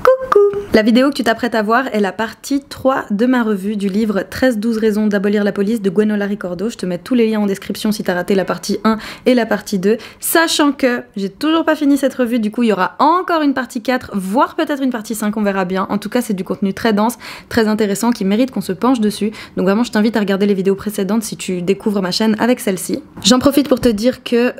Coucou! La vidéo que tu t'apprêtes à voir est la partie 3 de ma revue du livre 13-12 raisons d'abolir la police de Gwenola Ricordo. Je te mets tous les liens en description si t'as raté la partie 1 et la partie 2. Sachant que j'ai toujours pas fini cette revue, du coup il y aura encore une partie 4, voire peut-être une partie 5, on verra bien. En tout cas c'est du contenu très dense, très intéressant, qui mérite qu'on se penche dessus. Donc vraiment je t'invite à regarder les vidéos précédentes si tu découvres ma chaîne avec celle-ci. J'en profite pour te dire que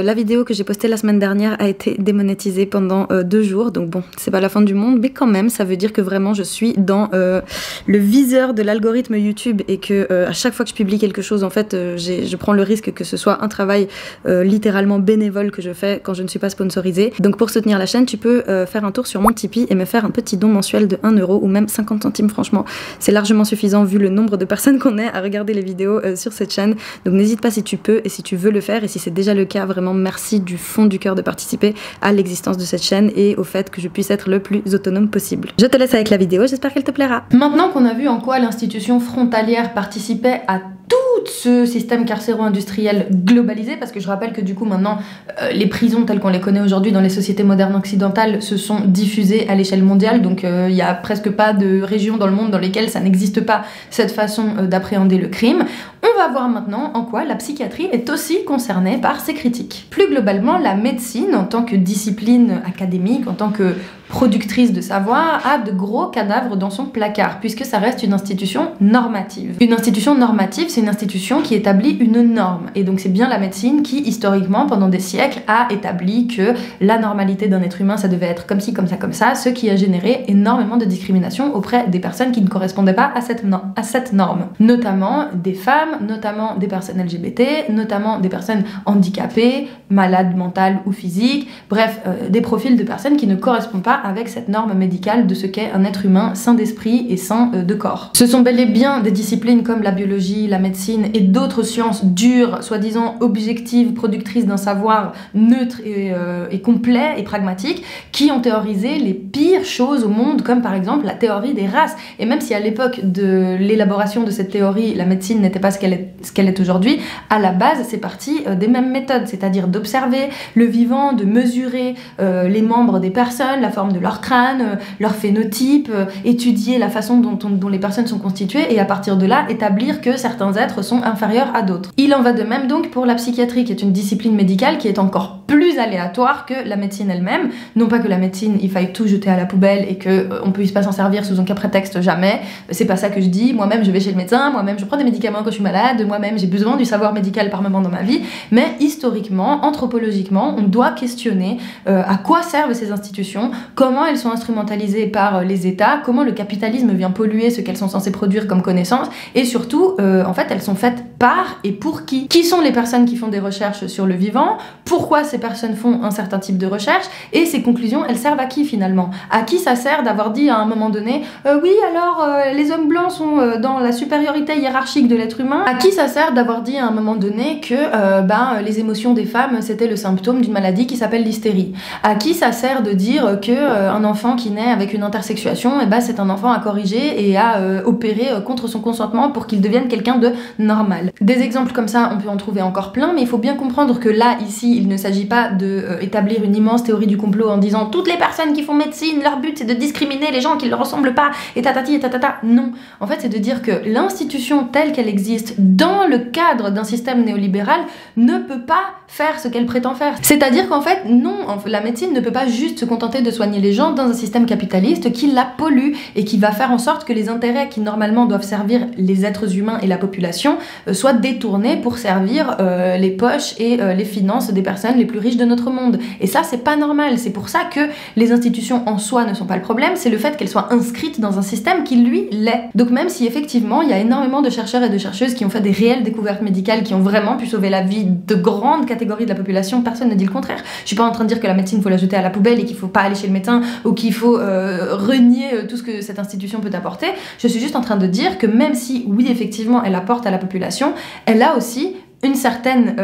la vidéo que j'ai postée la semaine dernière a été démonétisée pendant 2 jours. Donc bon, c'est pas la fin du monde, mais quand même ça veut dire que vraiment je suis dans le viseur de l'algorithme YouTube et que à chaque fois que je publie quelque chose en fait je prends le risque que ce soit un travail littéralement bénévole que je fais quand je ne suis pas sponsorisée. Donc pour soutenir la chaîne tu peux faire un tour sur mon Tipeee et me faire un petit don mensuel de 1 € ou même 50 centimes. Franchement c'est largement suffisant vu le nombre de personnes qu'on est à regarder les vidéos sur cette chaîne. Donc n'hésite pas si tu peux et si tu veux le faire, et si c'est déjà le cas, vraiment merci du fond du cœur de participer à l'existence de cette chaîne et au fait que je puisse être le plus autonome possible. Je te laisse avec la vidéo, j'espère qu'elle te plaira. Maintenant qu'on a vu en quoi l'institution frontalière participait à tout ce système carcéro-industriel globalisé, parce que je rappelle que du coup maintenant les prisons telles qu'on les connaît aujourd'hui dans les sociétés modernes occidentales se sont diffusées à l'échelle mondiale, donc il n'y a presque pas de région dans le monde dans lesquelles ça n'existe pas cette façon d'appréhender le crime. On va voir maintenant en quoi la psychiatrie est aussi concernée par ces critiques. Plus globalement, la médecine en tant que discipline académique, en tant que productrice de savoir, a de gros cadavres dans son placard, puisque ça reste une institution normative. Une institution normative, c'est une institution qui établit une norme, et donc c'est bien la médecine qui, historiquement, pendant des siècles, a établi que la normalité d'un être humain, ça devait être comme ci, comme ça, ce qui a généré énormément de discrimination auprès des personnes qui ne correspondaient pas à cette norme. Notamment des femmes, notamment des personnes LGBT, notamment des personnes handicapées, malades mentales ou physiques, bref, des profils de personnes qui ne correspondent pas avec cette norme médicale de ce qu'est un être humain sain d'esprit et sain de corps. Ce sont bel et bien des disciplines comme la biologie, la médecine et d'autres sciences dures, soi-disant objectives, productrices d'un savoir neutre et complet et pragmatique, qui ont théorisé les pires choses au monde, comme par exemple la théorie des races. Et même si à l'époque de l'élaboration de cette théorie, la médecine n'était pas ce qu'elle est aujourd'hui, à la base c'est parti des mêmes méthodes, c'est-à-dire d'observer le vivant, de mesurer les membres des personnes, la forme de leur crâne, leur phénotype, étudier la façon dont les personnes sont constituées, et à partir de là établir que certains êtres sont inférieurs à d'autres. Il en va de même donc pour la psychiatrie, qui est une discipline médicale qui est encore plus aléatoire que la médecine elle-même. Non pas que la médecine il faille tout jeter à la poubelle et qu'on puisse pas s'en servir sous aucun prétexte, jamais, c'est pas ça que je dis. Moi-même je vais chez le médecin, moi-même je prends des médicaments quand je suis malade, moi-même j'ai besoin du savoir médical par moment dans ma vie, mais historiquement, anthropologiquement, on doit questionner à quoi servent ces institutions, comment elles sont instrumentalisées par les États, comment le capitalisme vient polluer ce qu'elles sont censées produire comme connaissances, et surtout, en fait, elles sont faites par et pour qui. Qui sont les personnes qui font des recherches sur le vivant, pourquoi ces personnes font un certain type de recherche, et ces conclusions, elles servent à qui finalement? À qui ça sert d'avoir dit à un moment donné oui, alors les hommes blancs sont dans la supériorité hiérarchique de l'être humain? À qui ça sert d'avoir dit à un moment donné que les émotions des femmes c'était le symptôme d'une maladie qui s'appelle l'hystérie? À qui ça sert de dire que un enfant qui naît avec une intersexuation, c'est un enfant à corriger et à opérer contre son consentement pour qu'il devienne quelqu'un de normal? Des exemples comme ça, on peut en trouver encore plein, mais il faut bien comprendre que là, ici, il ne s'agit pas d'établir une immense théorie du complot en disant toutes les personnes qui font médecine, leur but c'est de discriminer les gens qui ne leur ressemblent pas, et tatati et tatata. Non. En fait, c'est de dire que l'institution telle qu'elle existe dans le cadre d'un système néolibéral ne peut pas faire ce qu'elle prétend faire. C'est-à-dire qu'en fait, non, la médecine ne peut pas juste se contenter de soigner les gens dans un système capitaliste qui la pollue et qui va faire en sorte que les intérêts qui normalement doivent servir les êtres humains et la population soient détournés pour servir les poches et les finances des personnes les plus riches de notre monde. Et ça, c'est pas normal. C'est pour ça que les institutions en soi ne sont pas le problème, c'est le fait qu'elles soient inscrites dans un système qui, lui, l'est. Donc même si effectivement, il y a énormément de chercheurs et de chercheuses qui ont fait des réelles découvertes médicales, qui ont vraiment pu sauver la vie de grandes catégories de la population, personne ne dit le contraire. Je suis pas en train de dire que la médecine, faut la jeter à la poubelle et qu'il faut pas aller chez le médecin ou qu'il faut renier tout ce que cette institution peut apporter. Je suis juste en train de dire que même si, oui, effectivement, elle apporte à la population, elle a aussi une certaine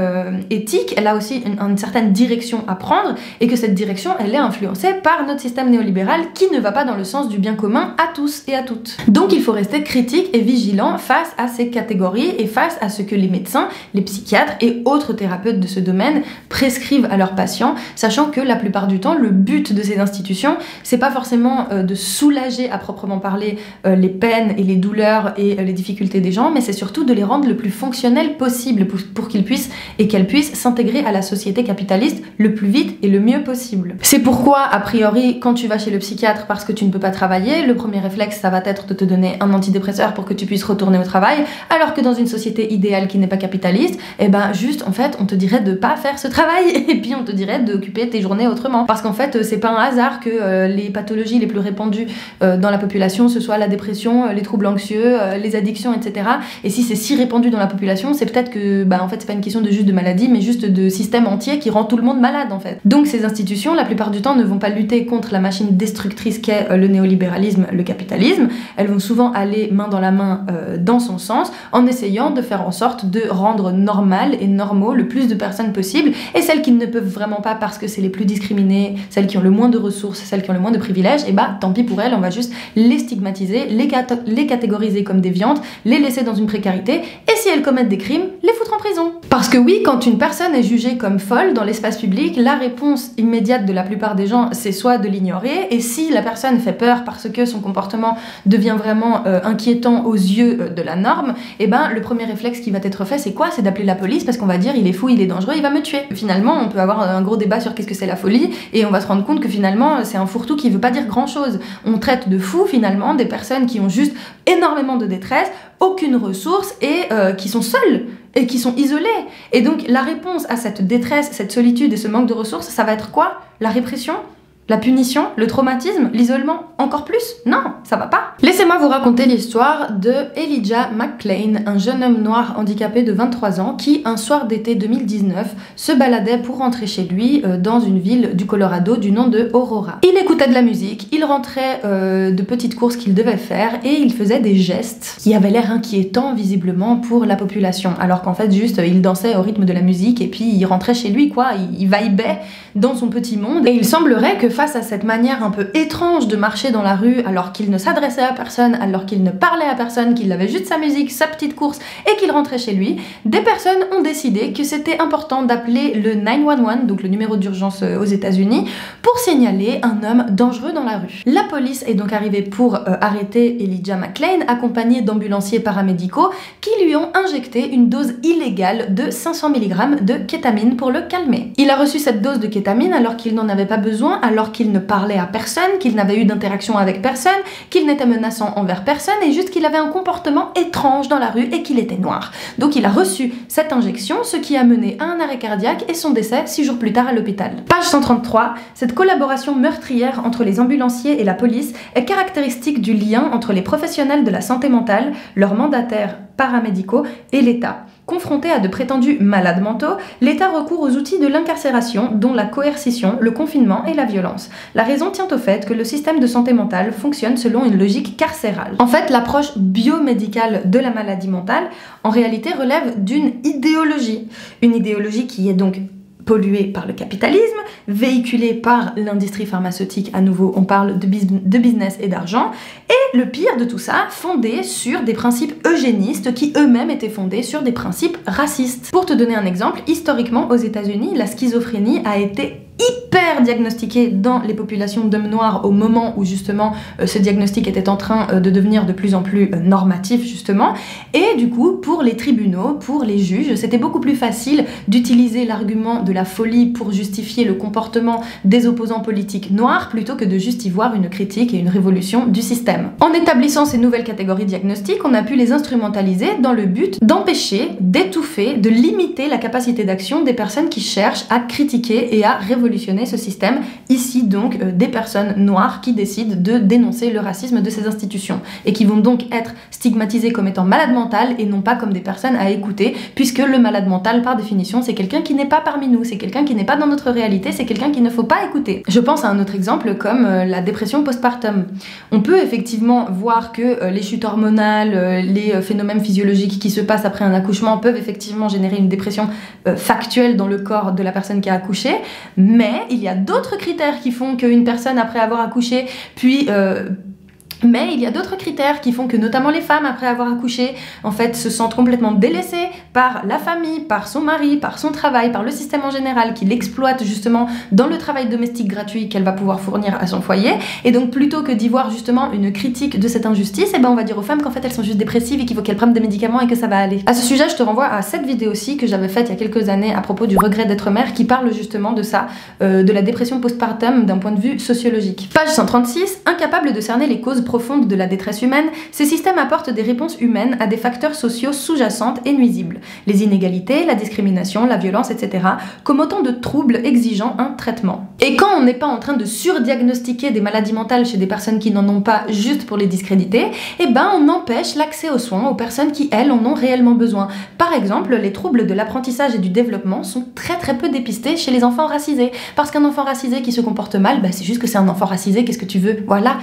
éthique, elle a aussi une certaine direction à prendre, et que cette direction, elle est influencée par notre système néolibéral qui ne va pas dans le sens du bien commun à tous et à toutes. Donc il faut rester critique et vigilant face à ces catégories et face à ce que les médecins, les psychiatres et autres thérapeutes de ce domaine prescrivent à leurs patients, sachant que la plupart du temps, le but de ces institutions, c'est pas forcément de soulager à proprement parler les peines et les douleurs et les difficultés des gens, mais c'est surtout de les rendre le plus fonctionnels possible pour qu'ils puissent et qu'elles puissent s'intégrer à la société capitaliste le plus vite et le mieux possible. C'est pourquoi, a priori, quand tu vas chez le psychiatre parce que tu ne peux pas travailler, le premier réflexe, ça va être de te donner un antidépresseur pour que tu puisses retourner au travail, alors que dans une société idéale qui n'est pas capitaliste, et ben juste, en fait, on te dirait de pas faire ce travail, et puis on te dirait d'occuper tes journées autrement. Parce qu'en fait, c'est pas un hasard que les pathologies les plus répandues dans la population, ce soit la dépression, les troubles anxieux, les addictions, etc. Et si c'est si répandu dans la population, c'est peut-être que, en fait, c'est pas une question de juste de maladie, mais juste de système entier qui rend tout le monde malade, en fait. Donc ces institutions, la plupart du temps, ne vont pas lutter contre la machine destructrice qu'est le néolibéralisme, le capitalisme. Elles vont souvent aller main dans la main dans son sens, en essayant de faire en sorte de rendre normal et normaux le plus de personnes possible, et celles qui ne peuvent vraiment pas parce que c'est les plus discriminées, celles qui ont le moins de ressources, celles qui ont le moins de privilèges, et tant pis pour elles, on va juste les stigmatiser, les catégoriser comme déviantes, les laisser dans une précarité, et si elles commettent des crimes, les foutre en prison. Parce que oui, quand une personne est jugée comme folle dans l'espace public, la réponse immédiate de la plupart des gens, c'est soit de l'ignorer, et si la personne fait peur parce que son comportement devient vraiment inquiétant aux yeux de la norme, le premier réflexe qui va être fait, c'est quoi? C'est d'appeler la police, parce qu'on va dire il est fou, il est dangereux, il va me tuer. Finalement, on peut avoir un gros débat sur qu'est-ce que c'est la folie, et on va se rendre compte que finalement, c'est un fourre-tout qui veut pas dire grand-chose. On traite de fous, finalement, des personnes qui ont juste énormément de détresse, aucune ressource, et qui sont seules, et qui sont isolées. Et donc, la réponse à cette détresse, cette solitude et ce manque de ressources, ça va être quoi? La répression? La punition, le traumatisme, l'isolement, encore plus? Non, ça va pas. Laissez-moi vous raconter l'histoire de Elijah McClain, un jeune homme noir handicapé de 23 ans qui, un soir d'été 2019, se baladait pour rentrer chez lui dans une ville du Colorado du nom de Aurora. Il écoutait de la musique, il rentrait de petites courses qu'il devait faire et il faisait des gestes qui avaient l'air inquiétants visiblement pour la population, alors qu'en fait juste il dansait au rythme de la musique et puis il rentrait chez lui quoi, il vibait dans son petit monde. Et il semblerait que face à cette manière un peu étrange de marcher dans la rue alors qu'il ne s'adressait à personne, alors qu'il ne parlait à personne, qu'il avait juste sa musique, sa petite course et qu'il rentrait chez lui, des personnes ont décidé que c'était important d'appeler le 911, donc le numéro d'urgence aux États-Unis, pour signaler un homme dangereux dans la rue. La police est donc arrivée pour arrêter Elijah McClain, accompagné d'ambulanciers paramédicaux qui lui ont injecté une dose illégale de 500 mg de kétamine pour le calmer. Il a reçu cette dose de kétamine alors qu'il n'en avait pas besoin, alors qu'il ne parlait à personne, qu'il n'avait eu d'interaction avec personne, qu'il n'était menaçant envers personne et juste qu'il avait un comportement étrange dans la rue et qu'il était noir. Donc il a reçu cette injection, ce qui a mené à un arrêt cardiaque et son décès 6 jours plus tard à l'hôpital. Page 133, cette collaboration meurtrière entre les ambulanciers et la police est caractéristique du lien entre les professionnels de la santé mentale, leurs mandataires paramédicaux et l'État. Confronté à de prétendus malades mentaux, l'État recourt aux outils de l'incarcération, dont la coercition, le confinement et la violence. La raison tient au fait que le système de santé mentale fonctionne selon une logique carcérale. En fait, l'approche biomédicale de la maladie mentale, en réalité, relève d'une idéologie. Une idéologie qui est donc polluée par le capitalisme, véhiculée par l'industrie pharmaceutique, à nouveau on parle de business et d'argent, et le pire de tout ça, fondée sur des principes eugénistes qui eux-mêmes étaient fondés sur des principes racistes. Pour te donner un exemple, historiquement aux États-Unis, la schizophrénie a été hyper diagnostiqué dans les populations d'hommes noirs au moment où justement ce diagnostic était en train de devenir de plus en plus normatif justement, et du coup pour les tribunaux, pour les juges, c'était beaucoup plus facile d'utiliser l'argument de la folie pour justifier le comportement des opposants politiques noirs plutôt que de juste y voir une critique et une révolution du système. En établissant ces nouvelles catégories diagnostiques, on a pu les instrumentaliser dans le but d'empêcher, d'étouffer, de limiter la capacité d'action des personnes qui cherchent à critiquer et à révolutionner révolutionner ce système. Ici donc des personnes noires qui décident de dénoncer le racisme de ces institutions et qui vont donc être stigmatisées comme étant malades mentales et non pas comme des personnes à écouter, puisque le malade mental par définition c'est quelqu'un qui n'est pas parmi nous, c'est quelqu'un qui n'est pas dans notre réalité, c'est quelqu'un qu'il ne faut pas écouter. Je pense à un autre exemple comme la dépression postpartum. On peut effectivement voir que les chutes hormonales, les phénomènes physiologiques qui se passent après un accouchement peuvent effectivement générer une dépression factuelle dans le corps de la personne qui a accouché, mais il y a d'autres critères qui font qu'une personne après avoir accouché, mais il y a d'autres critères qui font que notamment les femmes après avoir accouché en fait se sentent complètement délaissées par la famille, par son mari, par son travail, par le système en général qui l'exploite justement dans le travail domestique gratuit qu'elle va pouvoir fournir à son foyer. Et donc plutôt que d'y voir justement une critique de cette injustice, on va dire aux femmes qu'en fait elles sont juste dépressives et qu'il faut qu'elles prennent des médicaments et que ça va aller. À ce sujet, je te renvoie à cette vidéo-ci que j'avais faite il y a quelques années à propos du regret d'être mère qui parle justement de ça, de la dépression postpartum d'un point de vue sociologique. Page 136, incapable de cerner les causes profonde de la détresse humaine, ces systèmes apportent des réponses humaines à des facteurs sociaux sous-jacentes et nuisibles, les inégalités, la discrimination, la violence, etc., comme autant de troubles exigeant un traitement. Et quand on n'est pas en train de surdiagnostiquer des maladies mentales chez des personnes qui n'en ont pas juste pour les discréditer, on empêche l'accès aux soins aux personnes qui, elles, en ont réellement besoin. Par exemple, les troubles de l'apprentissage et du développement sont très peu dépistés chez les enfants racisés. Parce qu'un enfant racisé qui se comporte mal, c'est juste que c'est un enfant racisé, qu'est-ce que tu veux? Voilà,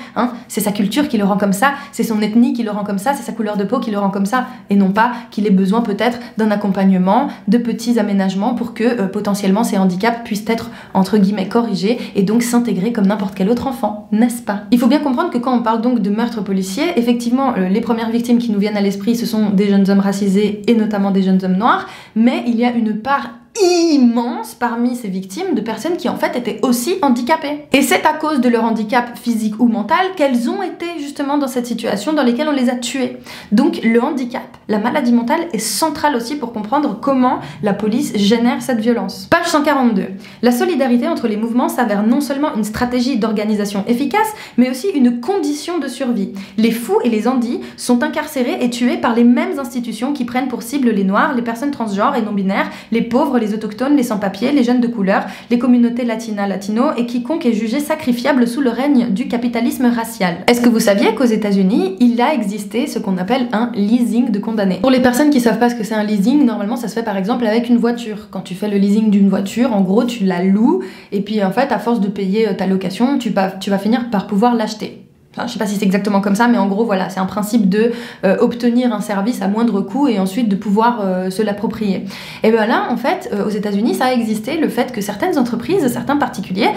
c'est sa culture qui le rend comme ça, c'est son ethnie qui le rend comme ça, c'est sa couleur de peau qui le rend comme ça, et non pas qu'il ait besoin peut-être d'un accompagnement, de petits aménagements pour que potentiellement ces handicaps puissent être entre guillemets corrigés et donc s'intégrer comme n'importe quel autre enfant, n'est-ce pas? Il faut bien comprendre que quand on parle donc de meurtre policier, effectivement les premières victimes qui nous viennent à l'esprit ce sont des jeunes hommes racisés et notamment des jeunes hommes noirs, mais il y a une part immense parmi ces victimes de personnes qui en fait étaient aussi handicapées. Et c'est à cause de leur handicap physique ou mental qu'elles ont été justement dans cette situation dans laquelle on les a tuées. Donc le handicap, la maladie mentale est centrale aussi pour comprendre comment la police génère cette violence. Page 142. La solidarité entre les mouvements s'avère non seulement une stratégie d'organisation efficace, mais aussi une condition de survie. Les fous et les handis sont incarcérés et tués par les mêmes institutions qui prennent pour cible les noirs, les personnes transgenres et non-binaires, les pauvres, les autochtones, les sans-papiers, les jeunes de couleur, les communautés latino et quiconque est jugé sacrifiable sous le règne du capitalisme racial. Est-ce que vous saviez qu'aux États-Unis, il a existé ce qu'on appelle un leasing de condamnés? Pour les personnes qui savent pas ce que c'est un leasing, normalement ça se fait par exemple avec une voiture. Quand tu fais le leasing d'une voiture, en gros tu la loues et puis en fait à force de payer ta location, tu vas finir par pouvoir l'acheter. Enfin, je sais pas si c'est exactement comme ça, mais en gros, voilà, c'est un principe de obtenir un service à moindre coût et ensuite de pouvoir se l'approprier. Et bien là, en fait, aux États-Unis, ça a existé le fait que certaines entreprises, certains particuliers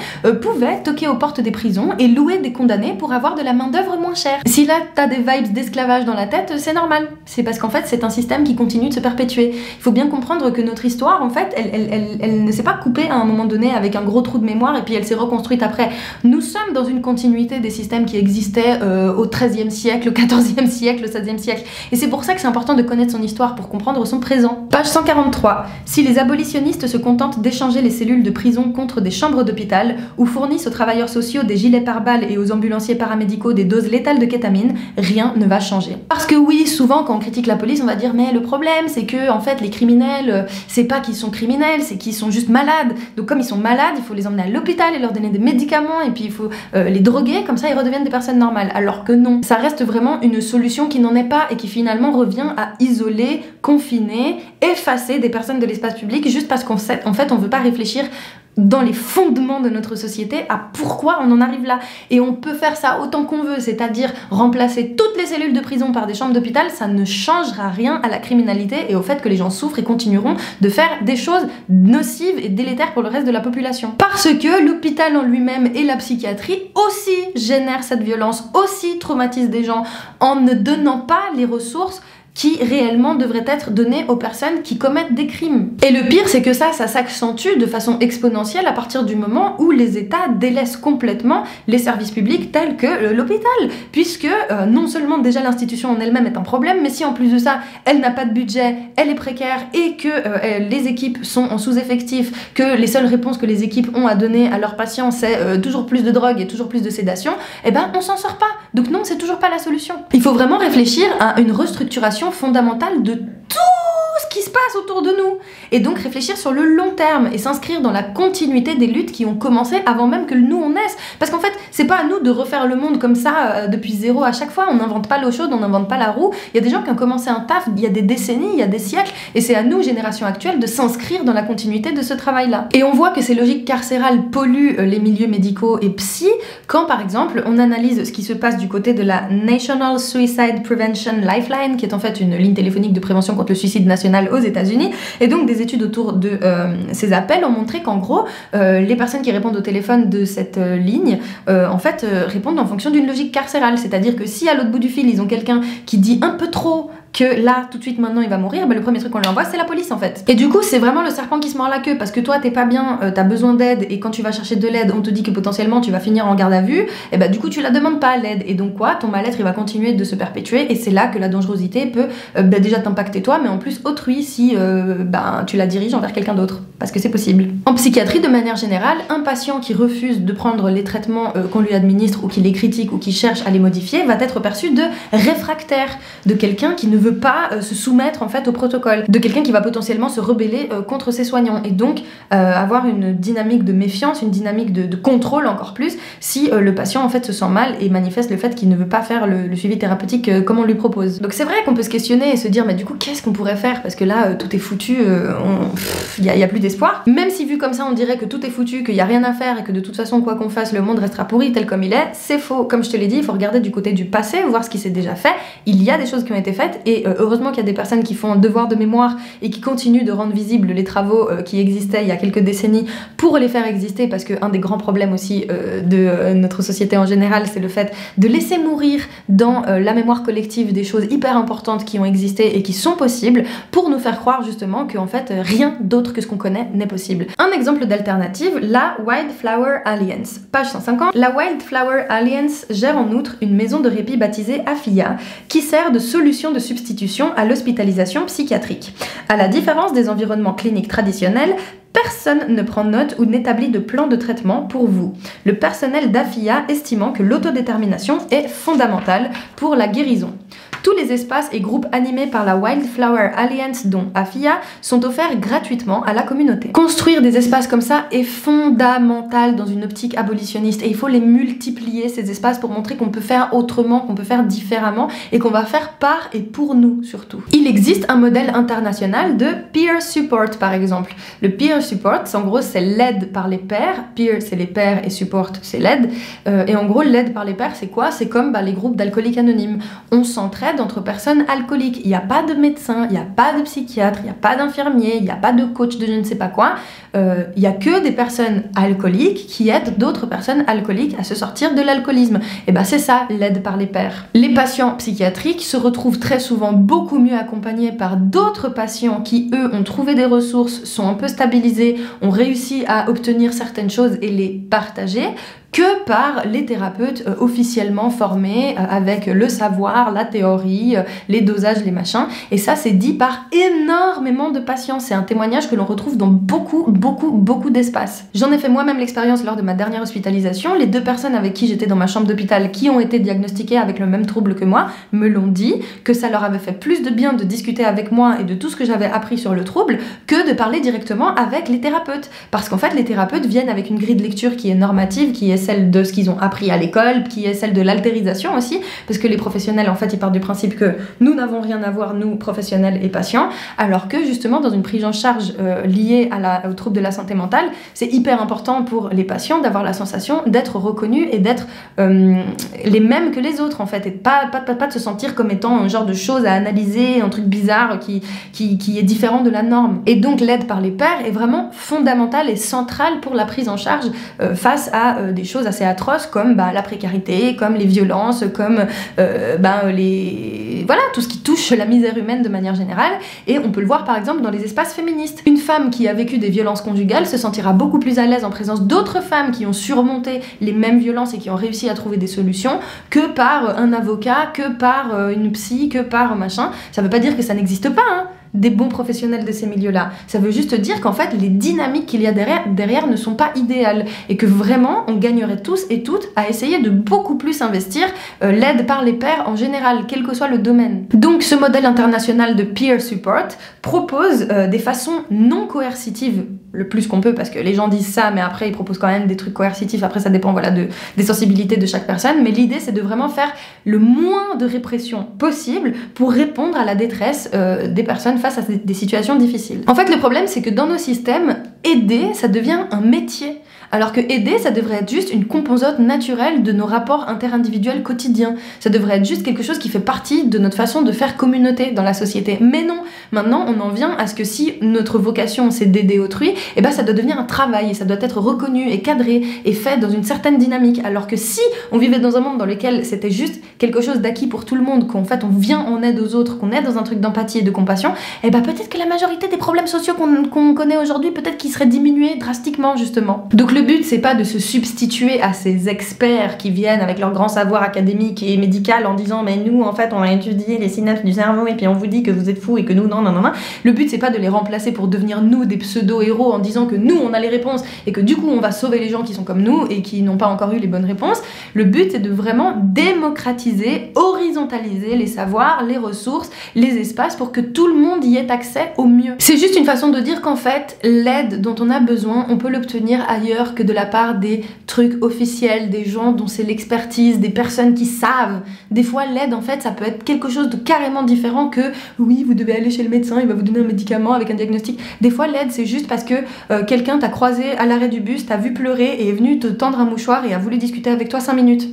pouvaient toquer aux portes des prisons et louer des condamnés pour avoir de la main-d'œuvre moins chère. Si là, t'as des vibes d'esclavage dans la tête, c'est normal. C'est parce qu'en fait, c'est un système qui continue de se perpétuer. Il faut bien comprendre que notre histoire, en fait, elle ne s'est pas coupée à un moment donné avec un gros trou de mémoire et puis elle s'est reconstruite après. Nous sommes dans une continuité des systèmes qui existent au XIIIe siècle, au XIVe siècle, au XVIe siècle. Et c'est pour ça que c'est important de connaître son histoire pour comprendre son présent. Page 143. Si les abolitionnistes se contentent d'échanger les cellules de prison contre des chambres d'hôpital ou fournissent aux travailleurs sociaux des gilets pare-balles et aux ambulanciers paramédicaux des doses létales de kétamine, rien ne va changer. Parce que oui, souvent quand on critique la police, on va dire mais le problème c'est que en fait les criminels, c'est pas qu'ils sont criminels, c'est qu'ils sont juste malades. Donc comme ils sont malades, il faut les emmener à l'hôpital et leur donner des médicaments et puis il faut les droguer, comme ça ils redeviennent des personnes normales, alors que non. Ça reste vraiment une solution qui n'en est pas et qui finalement revient à isoler, confiner, effacer des personnes de l'espace public juste parce qu'en fait on veut pas réfléchir dans les fondements de notre société à pourquoi on en arrive là. Et on peut faire ça autant qu'on veut, c'est-à-dire remplacer toutes les cellules de prison par des chambres d'hôpital, ça ne changera rien à la criminalité et au fait que les gens souffrent et continueront de faire des choses nocives et délétères pour le reste de la population. Parce que l'hôpital en lui-même et la psychiatrie aussi génèrent cette violence, aussi traumatisent des gens en ne donnant pas les ressources qui réellement devraient être données aux personnes qui commettent des crimes. Et le pire, c'est que ça s'accentue de façon exponentielle à partir du moment où les États délaissent complètement les services publics tels que l'hôpital, puisque non seulement déjà l'institution en elle-même est un problème, mais si en plus de ça, elle n'a pas de budget, elle est précaire et que les équipes sont en sous-effectif, que les seules réponses que les équipes ont à donner à leurs patients, c'est toujours plus de drogue et toujours plus de sédation, et ben on s'en sort pas. Donc non, c'est toujours pas la solution. Il faut vraiment réfléchir à une restructuration fondamentale de tout ce ce qui se passe autour de nous. Et donc réfléchir sur le long terme et s'inscrire dans la continuité des luttes qui ont commencé avant même que nous on naisse. Parce qu'en fait, c'est pas à nous de refaire le monde comme ça depuis zéro à chaque fois. On n'invente pas l'eau chaude, on n'invente pas la roue. Il y a des gens qui ont commencé un taf il y a des décennies, il y a des siècles, et c'est à nous, génération actuelle, de s'inscrire dans la continuité de ce travail-là. Et on voit que ces logiques carcérales polluent les milieux médicaux et psy quand, par exemple, on analyse ce qui se passe du côté de la National Suicide Prevention Lifeline, qui est en fait une ligne téléphonique de prévention contre le suicide national aux États-Unis. Et donc des études autour de ces appels ont montré qu'en gros, les personnes qui répondent au téléphone de cette ligne, en fait, répondent en fonction d'une logique carcérale. C'est-à-dire que si à l'autre bout du fil, ils ont quelqu'un qui dit un peu trop que là, tout de suite, maintenant, il va mourir, bah, le premier truc qu'on lui envoie, c'est la police, en fait. Et du coup, c'est vraiment le serpent qui se mord la queue, parce que toi, t'es pas bien, t'as besoin d'aide, et quand tu vas chercher de l'aide, on te dit que potentiellement, tu vas finir en garde à vue, et bah, du coup, tu la demandes pas, l'aide. Et donc, quoi, ton mal-être, il va continuer de se perpétuer, et c'est là que la dangerosité peut déjà t'impacter toi, mais en plus, autrui, si tu la diriges envers quelqu'un d'autre, parce que c'est possible. En psychiatrie, de manière générale, un patient qui refuse de prendre les traitements qu'on lui administre, ou qui les critique, ou qui cherche à les modifier, va être perçu de réfractaire, de quelqu'un qui ne veut pas se soumettre en fait au protocole, de quelqu'un qui va potentiellement se rebeller contre ses soignants, et donc avoir une dynamique de méfiance, une dynamique de contrôle encore plus si le patient en fait se sent mal et manifeste le fait qu'il ne veut pas faire le suivi thérapeutique comme on lui propose. Donc c'est vrai qu'on peut se questionner et se dire mais du coup qu'est-ce qu'on pourrait faire, parce que là tout est foutu, il y a plus d'espoir, même si vu comme ça on dirait que tout est foutu, qu'il y a rien à faire et que de toute façon quoi qu'on fasse le monde restera pourri tel comme il est. C'est faux. Comme je te l'ai dit, il faut regarder du côté du passé, voir ce qui s'est déjà fait. Il y a des choses qui ont été faites, et heureusement qu'il y a des personnes qui font un devoir de mémoire et qui continuent de rendre visibles les travaux qui existaient il y a quelques décennies pour les faire exister, parce qu'un des grands problèmes aussi de notre société en général, c'est le fait de laisser mourir dans la mémoire collective des choses hyper importantes qui ont existé et qui sont possibles, pour nous faire croire justement qu'en fait rien d'autre que ce qu'on connaît n'est possible. Un exemple d'alternative, la Wildflower Alliance. Page 150. La Wildflower Alliance gère en outre une maison de répit baptisée AFIA, qui sert de solution de substitution à l'hospitalisation psychiatrique. À la différence des environnements cliniques traditionnels, personne ne prend note ou n'établit de plan de traitement pour vous. Le personnel d'AFIA estimant que l'autodétermination est fondamentale pour la guérison. Tous les espaces et groupes animés par la Wildflower Alliance, dont AFIA, sont offerts gratuitement à la communauté. Construire des espaces comme ça est fondamental dans une optique abolitionniste, et il faut les multiplier, ces espaces, pour montrer qu'on peut faire autrement, qu'on peut faire différemment, et qu'on va faire par et pour nous surtout. Il existe un modèle international de peer support par exemple. Le peer support, en gros, c'est l'aide par les pairs. Peer, c'est les pairs, et support, c'est l'aide. Et en gros, l'aide par les pairs, c'est quoi? C'est comme les groupes d'alcooliques anonymes. On s'entraide entre personnes alcooliques. Il n'y a pas de médecin, il n'y a pas de psychiatre, il n'y a pas d'infirmier, il n'y a pas de coach de je ne sais pas quoi. Il n'y a que des personnes alcooliques qui aident d'autres personnes alcooliques à se sortir de l'alcoolisme. Et ben c'est ça, l'aide par les pairs. Les patients psychiatriques se retrouvent très souvent beaucoup mieux accompagnés par d'autres patients qui, eux, ont trouvé des ressources, sont un peu stabilisés, ont réussi à obtenir certaines choses et les partager, que par les thérapeutes officiellement formés avec le savoir, la théorie, les dosages, les machins. Et ça, c'est dit par énormément de patients. C'est un témoignage que l'on retrouve dans beaucoup d'espaces. J'en ai fait moi-même l'expérience lors de ma dernière hospitalisation. Les 2 personnes avec qui j'étais dans ma chambre d'hôpital, qui ont été diagnostiquées avec le même trouble que moi, me l'ont dit, que ça leur avait fait plus de bien de discuter avec moi et de tout ce que j'avais appris sur le trouble que de parler directement avec les thérapeutes. Parce qu'en fait, les thérapeutes viennent avec une grille de lecture qui est normative, qui est celle de ce qu'ils ont appris à l'école, qui est celle de l'altérisation aussi, parce que les professionnels, en fait, ils partent du principe que nous n'avons rien à voir, nous, professionnels et patients, alors que justement, dans une prise en charge liée au trouble de la santé mentale, c'est hyper important pour les patients d'avoir la sensation d'être reconnus et d'être les mêmes que les autres, en fait, et pas de se sentir comme étant un genre de chose à analyser, un truc bizarre qui est différent de la norme. Et donc, l'aide par les pairs est vraiment fondamentale et centrale pour la prise en charge face à des choses assez atroces comme la précarité, comme les violences, comme tout ce qui touche la misère humaine de manière générale. Et on peut le voir par exemple dans les espaces féministes. Une femme qui a vécu des violences conjugales se sentira beaucoup plus à l'aise en présence d'autres femmes qui ont surmonté les mêmes violences et qui ont réussi à trouver des solutions que par un avocat, que par une psy, que par machin. Ça veut pas dire que ça n'existe pas, hein. des bons professionnels de ces milieux-là. Ça veut juste dire qu'en fait, les dynamiques qu'il y a derrière ne sont pas idéales et que vraiment, on gagnerait tous et toutes à essayer de beaucoup plus investir l'aide par les pairs en général, quel que soit le domaine. Donc, ce modèle international de peer support propose des façons non coercitives le plus qu'on peut, parce que les gens disent ça, mais après ils proposent quand même des trucs coercitifs, après ça dépend voilà, des sensibilités de chaque personne, mais l'idée c'est de vraiment faire le moins de répression possible pour répondre à la détresse des personnes face à des situations difficiles. En fait, le problème c'est que dans nos systèmes, aider, ça devient un métier. Alors que aider, ça devrait être juste une composante naturelle de nos rapports interindividuels quotidiens. Ça devrait être juste quelque chose qui fait partie de notre façon de faire communauté dans la société. Mais non, maintenant on en vient à ce que si notre vocation c'est d'aider autrui, eh ben ça doit devenir un travail et ça doit être reconnu et cadré et fait dans une certaine dynamique. Alors que si on vivait dans un monde dans lequel c'était juste quelque chose d'acquis pour tout le monde, qu'en fait on vient en aide aux autres, qu'on est dans un truc d'empathie et de compassion, eh ben peut-être que la majorité des problèmes sociaux qu'on connaît aujourd'hui, peut-être qu'ils seraient diminués drastiquement justement. Donc le but c'est pas de se substituer à ces experts qui viennent avec leur grand savoir académique et médical en disant mais nous en fait on a étudié les synapses du cerveau et puis on vous dit que vous êtes fous et que nous non. Le but c'est pas de les remplacer pour devenir nous des pseudo-héros en disant que nous on a les réponses et que du coup on va sauver les gens qui sont comme nous et qui n'ont pas encore eu les bonnes réponses. Le but c'est de vraiment démocratiser, horizontaliser les savoirs, les ressources, les espaces pour que tout le monde y ait accès au mieux. C'est juste une façon de dire qu'en fait l'aide dont on a besoin, on peut l'obtenir ailleurs que de la part des trucs officiels, des gens dont c'est l'expertise, des personnes qui savent. Des fois l'aide en fait ça peut être quelque chose de carrément différent que oui vous devez aller chez le médecin, il va vous donner un médicament avec un diagnostic. Des fois l'aide c'est juste parce que quelqu'un t'a croisé à l'arrêt du bus, t'a vu pleurer et est venu te tendre un mouchoir et a voulu discuter avec toi 5 minutes.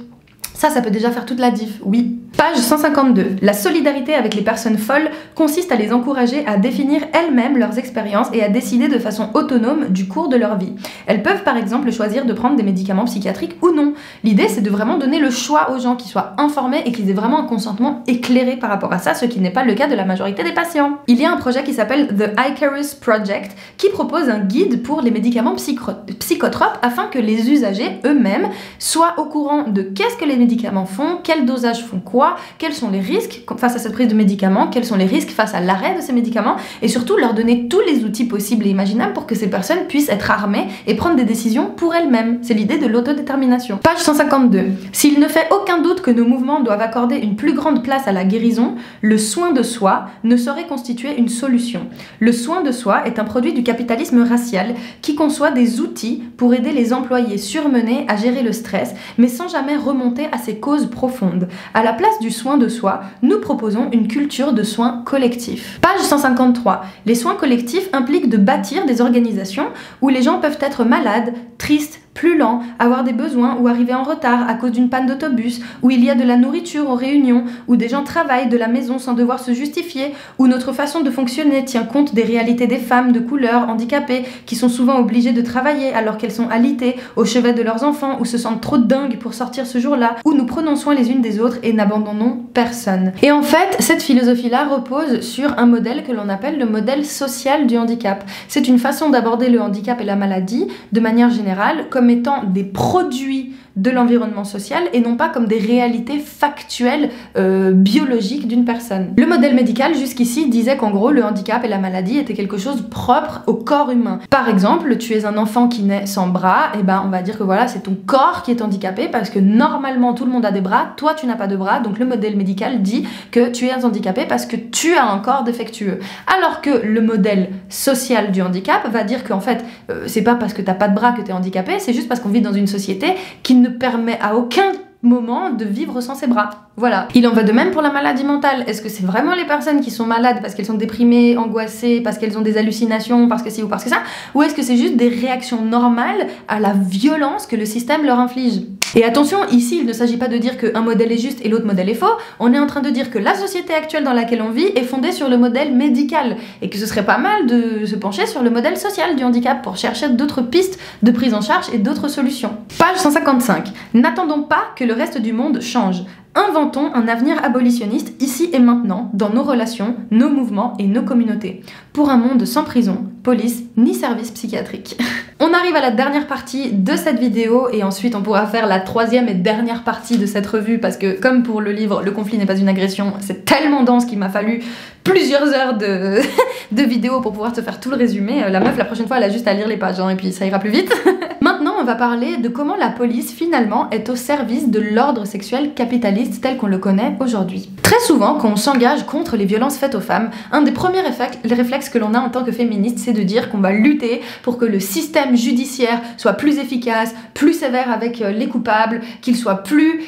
Ça peut déjà faire toute la diff, oui. Page 152. La solidarité avec les personnes folles consiste à les encourager à définir elles-mêmes leurs expériences et à décider de façon autonome du cours de leur vie. Elles peuvent par exemple choisir de prendre des médicaments psychiatriques ou non. L'idée c'est de vraiment donner le choix aux gens qui soient informés et qu'ils aient vraiment un consentement éclairé par rapport à ça, ce qui n'est pas le cas de la majorité des patients. Il y a un projet qui s'appelle The Icarus Project qui propose un guide pour les médicaments psychotropes afin que les usagers eux-mêmes soient au courant de qu'est-ce que les médicaments font, quels dosages font quoi, quels sont les risques face à cette prise de médicaments, quels sont les risques face à l'arrêt de ces médicaments et surtout leur donner tous les outils possibles et imaginables pour que ces personnes puissent être armées et prendre des décisions pour elles-mêmes. C'est l'idée de l'autodétermination. Page 152. S'il ne fait aucun doute que nos mouvements doivent accorder une plus grande place à la guérison, le soin de soi ne saurait constituer une solution. Le soin de soi est un produit du capitalisme racial qui conçoit des outils pour aider les employés surmenés à gérer le stress, mais sans jamais remonter à ses causes profondes. À la place du soin de soi, nous proposons une culture de soins collectifs. Page 153. Les soins collectifs impliquent de bâtir des organisations où les gens peuvent être malades, tristes, plus lents, avoir des besoins ou arriver en retard à cause d'une panne d'autobus, où il y a de la nourriture aux réunions, où des gens travaillent de la maison sans devoir se justifier, où notre façon de fonctionner tient compte des réalités des femmes de couleur, handicapées, qui sont souvent obligées de travailler alors qu'elles sont alitées, au chevet de leurs enfants, ou se sentent trop dingues pour sortir ce jour-là, où nous prenons soin les unes des autres et n'abandonnons personne. Et en fait, cette philosophie-là repose sur un modèle que l'on appelle le modèle social du handicap. C'est une façon d'aborder le handicap et la maladie, de manière générale, comme étant des produits de l'environnement social et non pas comme des réalités factuelles biologiques d'une personne. Le modèle médical jusqu'ici disait qu'en gros le handicap et la maladie étaient quelque chose de propre au corps humain. Par exemple, tu es un enfant qui naît sans bras, et ben on va dire que voilà c'est ton corps qui est handicapé parce que normalement tout le monde a des bras, toi tu n'as pas de bras, donc le modèle médical dit que tu es handicapé parce que tu as un corps défectueux. Alors que le modèle social du handicap va dire qu'en fait c'est pas parce que t'as pas de bras que t'es handicapé, c'est juste parce qu'on vit dans une société qui ne permet à aucun moment de vivre sans ses bras. Voilà. Il en va de même pour la maladie mentale. Est-ce que c'est vraiment les personnes qui sont malades parce qu'elles sont déprimées, angoissées, parce qu'elles ont des hallucinations, parce que ci ou parce que ça, ou est-ce que c'est juste des réactions normales à la violence que le système leur inflige? Et attention, ici, il ne s'agit pas de dire qu'un modèle est juste et l'autre modèle est faux. On est en train de dire que la société actuelle dans laquelle on vit est fondée sur le modèle médical et que ce serait pas mal de se pencher sur le modèle social du handicap pour chercher d'autres pistes de prise en charge et d'autres solutions. Page 155. N'attendons pas que le reste du monde change. Inventons un avenir abolitionniste ici et maintenant, dans nos relations, nos mouvements et nos communautés. Pour un monde sans prison, police ni service psychiatrique. On arrive à la dernière partie de cette vidéo et ensuite on pourra faire la troisième et dernière partie de cette revue parce que comme pour le livre Le conflit n'est pas une agression, c'est tellement dense qu'il m'a fallu plusieurs heures de vidéos pour pouvoir te faire tout le résumé. La meuf, la prochaine fois, elle a juste à lire les pages hein, et puis ça ira plus vite. Maintenant, on va parler de comment la police, finalement, est au service de l'ordre sexuel capitaliste tel qu'on le connaît aujourd'hui. Très souvent, quand on s'engage contre les violences faites aux femmes, un des premiers réflexes que l'on a en tant que féministe, c'est de dire qu'on va lutter pour que le système judiciaire soit plus efficace, plus sévère avec les coupables, qu'il soit plus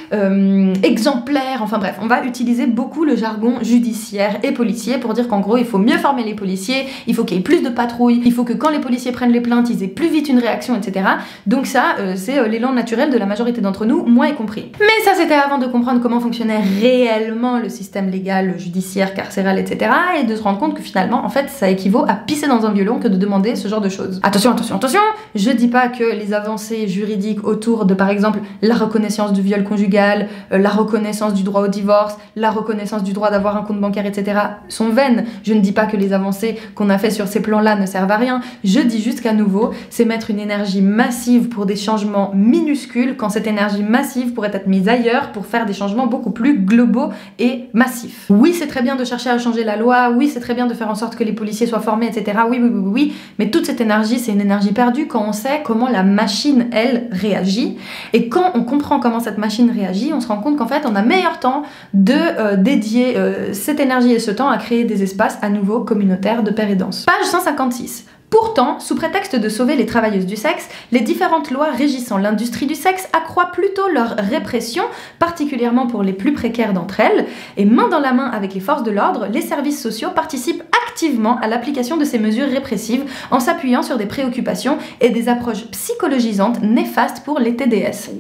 exemplaire, enfin bref, on va utiliser beaucoup le jargon judiciaire et policier pour dire qu'en gros, il faut mieux former les policiers, il faut qu'il y ait plus de patrouilles, il faut que quand les policiers prennent les plaintes, ils aient plus vite une réaction, etc. Donc ça, c'est l'élan naturel de la majorité d'entre nous, moi y compris. Mais ça, c'était avant de comprendre comment fonctionnait réellement le système légal, judiciaire, carcéral, etc. et de se rendre compte que finalement, en fait, ça équivaut à pisser dans un violon que de demander ce genre de choses. Attention, attention, attention, je dis pas que les avancées juridiques autour de, par exemple, la reconnaissance du viol conjugal, la reconnaissance du droit au divorce, la reconnaissance du droit d'avoir un compte bancaire, etc. sont vaines. Je ne dis pas que les avancées qu'on a fait sur ces plans-là ne servent à rien. Je dis juste qu'à nouveau, c'est mettre une énergie massive pour des changements minuscules quand cette énergie massive pourrait être mise ailleurs pour faire des changements beaucoup plus globaux et massifs. Oui, c'est très bien de chercher à changer la loi, oui, c'est très bien de faire en sorte que les policiers soient formés, etc. Oui, oui, oui, oui, mais toute cette énergie, c'est une énergie perdue quand on sait comment la machine, elle, réagit. Et quand on comprend comment cette machine réagit, on se rend compte qu'en fait, on a meilleur temps de dédier cette énergie et ce temps à créer des espaces à nouveau communautaires de paix et danse. Page 156. Pourtant, sous prétexte de sauver les travailleuses du sexe, les différentes lois régissant l'industrie du sexe accroissent plutôt leur répression, particulièrement pour les plus précaires d'entre elles, et main dans la main avec les forces de l'ordre, les services sociaux participent activement à l'application de ces mesures répressives en s'appuyant sur des préoccupations et des approches psychologisantes néfastes pour les TDS.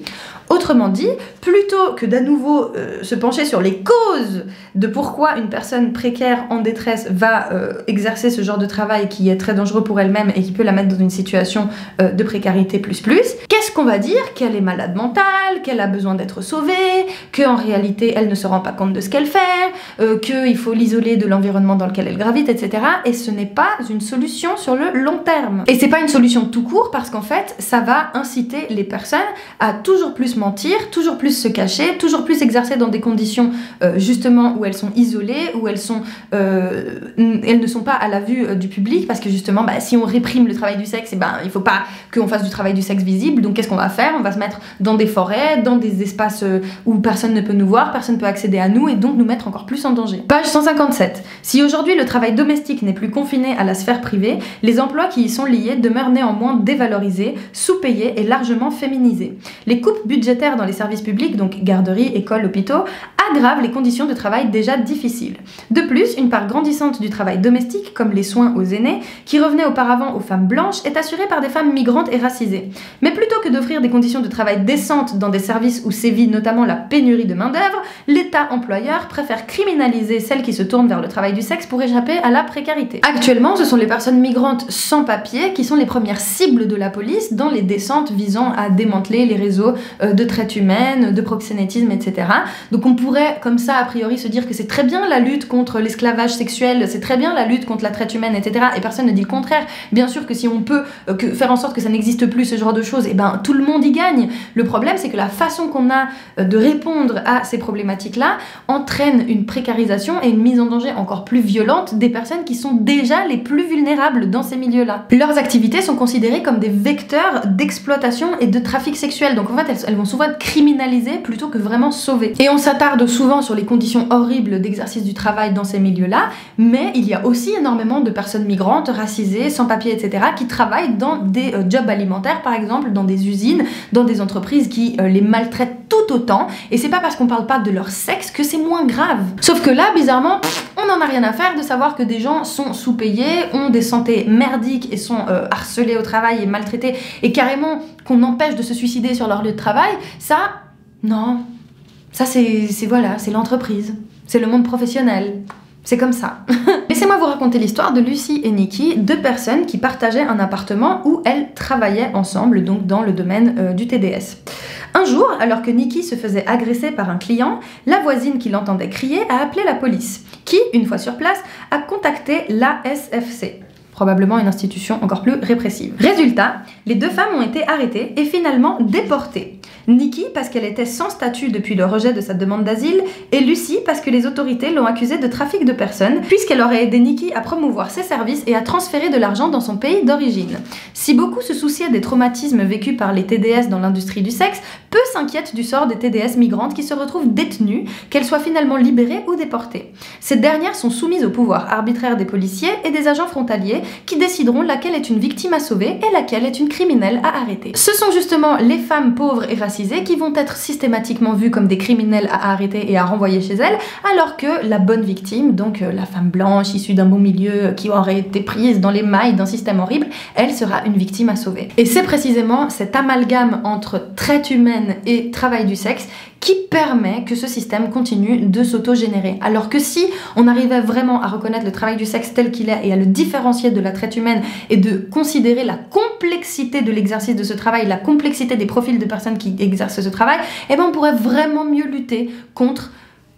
Autrement dit, plutôt que d'à nouveau se pencher sur les causes de pourquoi une personne précaire en détresse va exercer ce genre de travail qui est très dangereux pour elle-même et qui peut la mettre dans une situation de précarité plus, qu'est-ce qu'on va dire? Qu'elle est malade mentale, qu'elle a besoin d'être sauvée, qu'en réalité elle ne se rend pas compte de ce qu'elle fait, qu'il faut l'isoler de l'environnement dans lequel elle gravite, etc. Et ce n'est pas une solution sur le long terme. Et c'est pas une solution tout court parce qu'en fait, ça va inciter les personnes à toujours plus mentir, toujours plus se cacher, toujours plus exercer dans des conditions justement où elles sont isolées, où elles ne sont pas à la vue du public parce que justement si on réprime le travail du sexe, il faut pas qu'on fasse du travail du sexe visible, donc qu'est-ce qu'on va faire? On va se mettre dans des forêts, dans des espaces où personne ne peut nous voir, personne ne peut accéder à nous et donc nous mettre encore plus en danger. Page 157. Si aujourd'hui le travail domestique n'est plus confiné à la sphère privée, les emplois qui y sont liés demeurent néanmoins dévalorisés, sous-payés et largement féminisés. Les coupes budgétaires dans les services publics, donc garderies, écoles, hôpitaux, aggravent les conditions de travail déjà difficiles. De plus, une part grandissante du travail domestique, comme les soins aux aînés, qui revenait auparavant aux femmes blanches, est assurée par des femmes migrantes et racisées. Mais plutôt que d'offrir des conditions de travail décentes dans des services où sévit notamment la pénurie de main-d'œuvre, l'État employeur préfère criminaliser celles qui se tournent vers le travail du sexe pour échapper à la précarité. Actuellement, ce sont les personnes migrantes sans papier qui sont les premières cibles de la police dans les descentes visant à démanteler les réseaux de traite humaine, de proxénétisme, etc. Donc on pourrait, comme ça, a priori, se dire que c'est très bien la lutte contre l'esclavage sexuel, c'est très bien la lutte contre la traite humaine, etc. Et personne ne dit le contraire. Bien sûr que si on peut faire en sorte que ça n'existe plus, ce genre de choses, tout le monde y gagne. Le problème, c'est que la façon qu'on a de répondre à ces problématiques-là entraîne une précarisation et une mise en danger encore plus violente des personnes qui sont déjà les plus vulnérables dans ces milieux-là. Leurs activités sont considérées comme des vecteurs d'exploitation et de trafic sexuel. Donc en fait, elles vont souvent être criminalisées plutôt que vraiment sauvées. Et on s'attarde souvent sur les conditions horribles d'exercice du travail dans ces milieux-là, mais il y a aussi énormément de personnes migrantes, racisées, sans papier, etc., qui travaillent dans des jobs alimentaires, par exemple, dans des usines, dans des entreprises qui les maltraitent tout autant, et c'est pas parce qu'on parle pas de leur sexe que c'est moins grave. Sauf que là, bizarrement, on n'en a rien à faire de savoir que des gens sont sous-payés, ont des santé merdiques et sont harcelés au travail et maltraités, et carrément qu'on empêche de se suicider sur leur lieu de travail. Ça, non. Ça, c'est l'entreprise. C'est le monde professionnel. C'est comme ça. Laissez-moi vous raconter l'histoire de Lucie et Nikki, deux personnes qui partageaient un appartement où elles travaillaient ensemble, donc dans le domaine du TDS. Un jour, alors que Nikki se faisait agresser par un client, la voisine qui l'entendait crier a appelé la police, qui, une fois sur place, a contacté l'ASFC. Probablement une institution encore plus répressive. Résultat, les deux femmes ont été arrêtées et finalement déportées. Nikki parce qu'elle était sans statut depuis le rejet de sa demande d'asile, et Lucy parce que les autorités l'ont accusée de trafic de personnes, puisqu'elle aurait aidé Nikki à promouvoir ses services et à transférer de l'argent dans son pays d'origine. Si beaucoup se souciaient des traumatismes vécus par les TDS dans l'industrie du sexe, peu s'inquiètent du sort des TDS migrantes qui se retrouvent détenues, qu'elles soient finalement libérées ou déportées. Ces dernières sont soumises au pouvoir arbitraire des policiers et des agents frontaliers qui décideront laquelle est une victime à sauver et laquelle est une criminelle à arrêter. Ce sont justement les femmes pauvres et racisées qui vont être systématiquement vues comme des criminels à arrêter et à renvoyer chez elles, alors que la bonne victime, donc la femme blanche issue d'un bon milieu qui aurait été prise dans les mailles d'un système horrible, elle sera une victime à sauver. Et c'est précisément cet amalgame entre traite humaine et travail du sexe qui permet que ce système continue de s'auto-générer. Alors que si on arrivait vraiment à reconnaître le travail du sexe tel qu'il est et à le différencier de la traite humaine et de considérer la complexité de l'exercice de ce travail, la complexité des profils de personnes qui exercent ce travail, eh ben on pourrait vraiment mieux lutter contre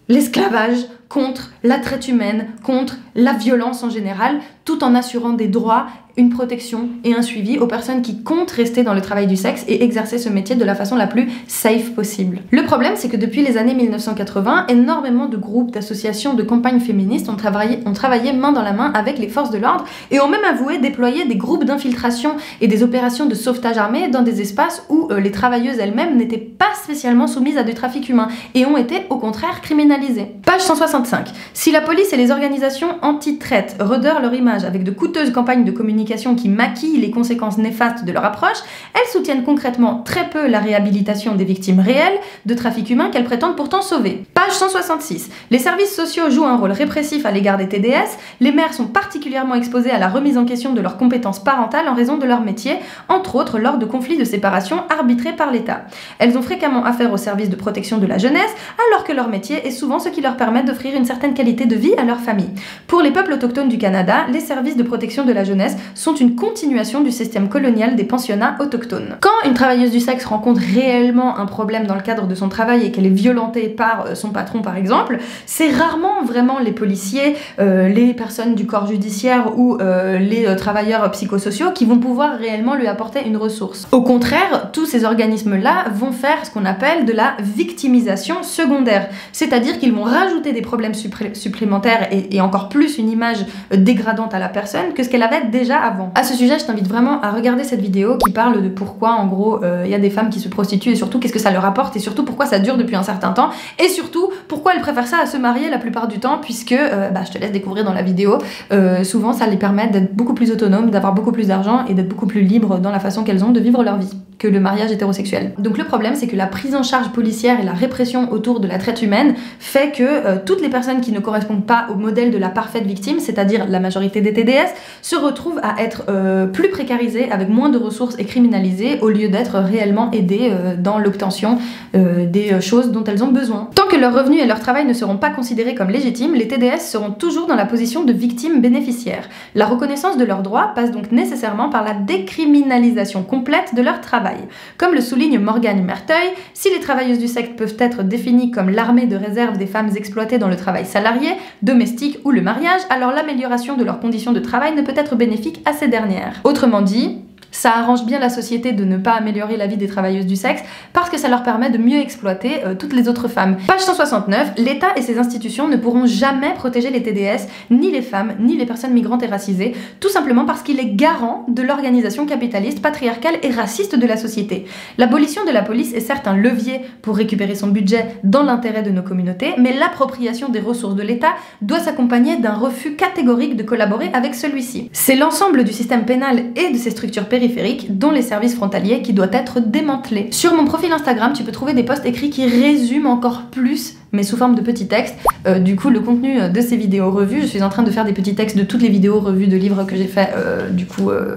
l'esclavage, contre la traite humaine, contre la violence en général, tout en assurant des droits, une protection et un suivi aux personnes qui comptent rester dans le travail du sexe et exercer ce métier de la façon la plus safe possible. Le problème, c'est que depuis les années 1980, énormément de groupes, d'associations, de campagnes féministes ont travaillé main dans la main avec les forces de l'ordre et ont même avoué déployer des groupes d'infiltration et des opérations de sauvetage armé dans des espaces où les travailleuses elles-mêmes n'étaient pas spécialement soumises à du trafic humain et ont été au contraire criminalisées. Page 165. Si la police et les organisations anti-traite redorent leur image avec de coûteuses campagnes de communication qui maquillent les conséquences néfastes de leur approche, elles soutiennent concrètement très peu la réhabilitation des victimes réelles de trafic humain qu'elles prétendent pourtant sauver. Page 166. Les services sociaux jouent un rôle répressif à l'égard des TDS, les mères sont particulièrement exposées à la remise en question de leurs compétences parentales en raison de leur métier, entre autres lors de conflits de séparation arbitrés par l'État. Elles ont fréquemment affaire aux services de protection de la jeunesse, alors que leur métier est souvent ce qui leur permet d'offrir une certaine qualité de vie à leur famille. Pour les peuples autochtones du Canada, les services de protection de la jeunesse sont une continuation du système colonial des pensionnats autochtones. Quand une travailleuse du sexe rencontre réellement un problème dans le cadre de son travail et qu'elle est violentée par son patron par exemple, c'est rarement vraiment les policiers, les personnes du corps judiciaire ou les travailleurs psychosociaux qui vont pouvoir réellement lui apporter une ressource. Au contraire, tous ces organismes-là vont faire ce qu'on appelle de la victimisation secondaire, c'est-à-dire qu'ils vont rajouter des problèmes supplémentaires et encore plus une image dégradante à la personne que ce qu'elle avait déjà avant. À ce sujet, je t'invite vraiment à regarder cette vidéo qui parle de pourquoi en gros y a des femmes qui se prostituent et surtout qu'est-ce que ça leur apporte et surtout pourquoi ça dure depuis un certain temps et surtout pourquoi elles préfèrent ça à se marier la plupart du temps puisque, je te laisse découvrir dans la vidéo, souvent ça les permet d'être beaucoup plus autonomes, d'avoir beaucoup plus d'argent et d'être beaucoup plus libres dans la façon qu'elles ont de vivre leur vie que le mariage hétérosexuel. Donc le problème c'est que la prise en charge policière et la répression autour de la traite humaine fait que toutes les personnes qui ne correspondent pas au modèle de la parfaite victime, c'est-à-dire la majorité des TDS, se retrouvent à être plus précarisées, avec moins de ressources et criminalisées, au lieu d'être réellement aidées dans l'obtention des choses dont elles ont besoin. Tant que leurs revenus et leur travail ne seront pas considérés comme légitimes, les TDS seront toujours dans la position de victimes bénéficiaires. La reconnaissance de leurs droits passe donc nécessairement par la décriminalisation complète de leur travail. Comme le souligne Morgane Merteuil, si les travailleuses du sexe peuvent être définies comme l'armée de réserve des femmes exploitées dans le travail salarié, domestique ou le mariage, alors l'amélioration de leurs conditions de travail ne peut être bénéfique à ces dernières. Autrement dit, ça arrange bien la société de ne pas améliorer la vie des travailleuses du sexe parce que ça leur permet de mieux exploiter toutes les autres femmes. Page 169, l'État et ses institutions ne pourront jamais protéger les TDS, ni les femmes, ni les personnes migrantes et racisées, tout simplement parce qu'il est garant de l'organisation capitaliste, patriarcale et raciste de la société. L'abolition de la police est certes un levier pour récupérer son budget dans l'intérêt de nos communautés, mais l'appropriation des ressources de l'État doit s'accompagner d'un refus catégorique de collaborer avec celui-ci. C'est l'ensemble du système pénal et de ses structures périphériques, dont les services frontaliers, qui doit être démantelé. Sur mon profil Instagram, tu peux trouver des posts écrits qui résument encore plus mais sous forme de petits textes. Du coup, le contenu de ces vidéos revues, je suis en train de faire des petits textes de toutes les vidéos revues de livres que j'ai fait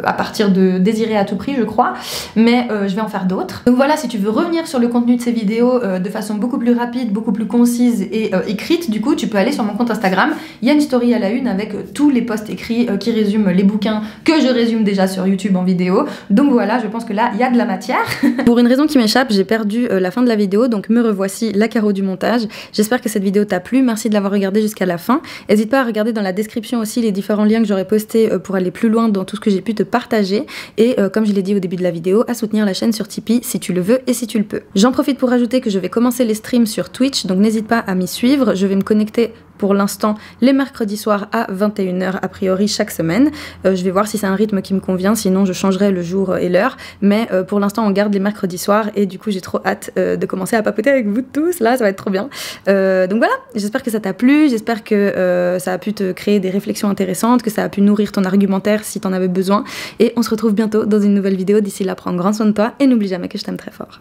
à partir de Désirer à tout prix, je crois, mais je vais en faire d'autres. Donc voilà, si tu veux revenir sur le contenu de ces vidéos de façon beaucoup plus rapide, beaucoup plus concise et écrite, du coup, tu peux aller sur mon compte Instagram. Il y a une story à la une avec tous les posts écrits qui résument les bouquins que je résume déjà sur YouTube en vidéo. Donc voilà, je pense que là, il y a de la matière. Pour une raison qui m'échappe, j'ai perdu la fin de la vidéo, donc me revoici la Caro du montage. J'espère que cette vidéo t'a plu, merci de l'avoir regardée jusqu'à la fin. N'hésite pas à regarder dans la description aussi les différents liens que j'aurais postés pour aller plus loin dans tout ce que j'ai pu te partager. Et comme je l'ai dit au début de la vidéo, à soutenir la chaîne sur Tipeee si tu le veux et si tu le peux. J'en profite pour rajouter que je vais commencer les streams sur Twitch, donc n'hésite pas à m'y suivre. Je vais me connecter pour l'instant les mercredis soirs à 21 h a priori chaque semaine. Je vais voir si c'est un rythme qui me convient, sinon je changerai le jour et l'heure. Mais pour l'instant on garde les mercredis soirs et du coup j'ai trop hâte de commencer à papoter avec vous tous, là ça va être trop bien. Donc voilà, j'espère que ça t'a plu, j'espère que ça a pu te créer des réflexions intéressantes, que ça a pu nourrir ton argumentaire si t'en avais besoin. Et on se retrouve bientôt dans une nouvelle vidéo. D'ici là, prends grand soin de toi et n'oublie jamais que je t'aime très fort.